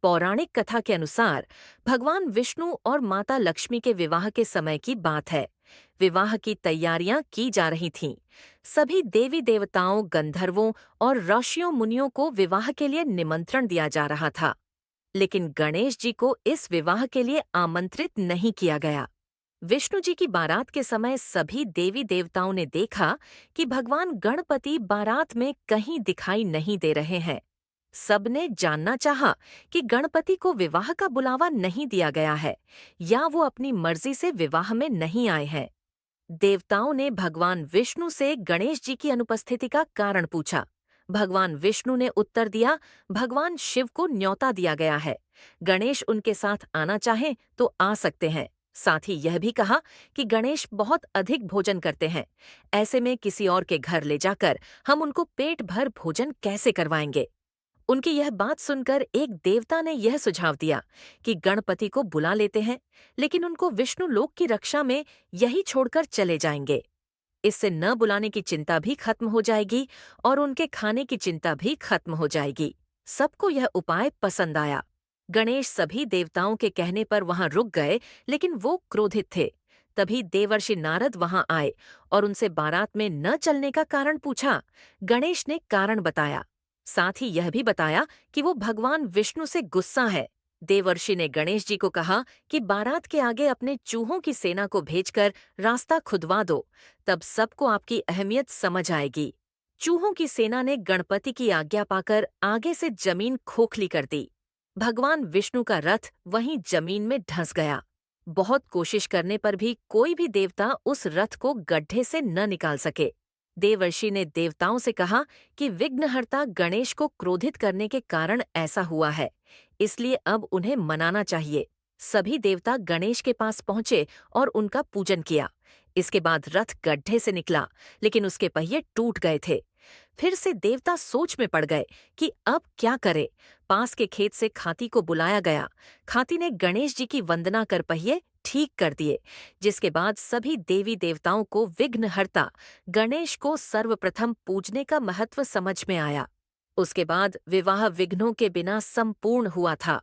पौराणिक कथा के अनुसार भगवान विष्णु और माता लक्ष्मी के विवाह के समय की बात है। विवाह की तैयारियां की जा रही थीं। सभी देवी देवताओं, गंधर्वों और ऋषियों मुनियों को विवाह के लिए निमंत्रण दिया जा रहा था। लेकिन गणेश जी को इस विवाह के लिए आमंत्रित नहीं किया गया। विष्णु जी की बारात के समय सभी देवी देवताओं ने देखा कि भगवान गणपति बारात में कहीं दिखाई नहीं दे रहे हैं। सबने जानना चाहा कि गणपति को विवाह का बुलावा नहीं दिया गया है या वो अपनी मर्जी से विवाह में नहीं आए हैं। देवताओं ने भगवान विष्णु से गणेश जी की अनुपस्थिति का कारण पूछा। भगवान विष्णु ने उत्तर दिया, भगवान शिव को न्योता दिया गया है। गणेश उनके साथ आना चाहें तो आ सकते हैं। साथ ही यह भी कहा कि गणेश बहुत अधिक भोजन करते हैं। ऐसे में किसी और के घर ले जाकर हम उनको पेट भर भोजन कैसे करवाएंगे। उनकी यह बात सुनकर एक देवता ने यह सुझाव दिया कि गणपति को बुला लेते हैं, लेकिन उनको विष्णु लोक की रक्षा में यही छोड़कर चले जाएंगे। इससे न बुलाने की चिंता भी खत्म हो जाएगी और उनके खाने की चिंता भी खत्म हो जाएगी। सबको यह उपाय पसंद आया। गणेश सभी देवताओं के कहने पर वहां रुक गए, लेकिन वो क्रोधित थे। तभी देवर्षि नारद वहां आए और उनसे बारात में न चलने का कारण पूछा। गणेश ने कारण बताया। साथ ही यह भी बताया कि वो भगवान विष्णु से गुस्सा है। देवर्षि ने गणेश जी को कहा कि बारात के आगे अपने चूहों की सेना को भेजकर रास्ता खुदवा दो, तब सबको आपकी अहमियत समझ आएगी। चूहों की सेना ने गणपति की आज्ञा पाकर आगे से जमीन खोखली कर दी। भगवान विष्णु का रथ वहीं जमीन में धंस गया। बहुत कोशिश करने पर भी कोई भी देवता उस रथ को गड्ढे से न निकाल सके। देवर्षि ने देवताओं से कहा कि विघ्नहर्ता गणेश को क्रोधित करने के कारण ऐसा हुआ है, इसलिए अब उन्हें मनाना चाहिए। सभी देवता गणेश के पास पहुंचे और उनका पूजन किया। इसके बाद रथ गड्ढे से निकला, लेकिन उसके पहिए टूट गए थे। फिर से देवता सोच में पड़ गए कि अब क्या करें। पास के खेत से खाती को बुलाया गया। खाती ने गणेश जी की वंदना कर पहिए ठीक कर दिए, जिसके बाद सभी देवी देवताओं को विघ्नहर्ता गणेश को सर्वप्रथम पूजने का महत्व समझ में आया। उसके बाद विवाह विघ्नों के बिना संपूर्ण हुआ था।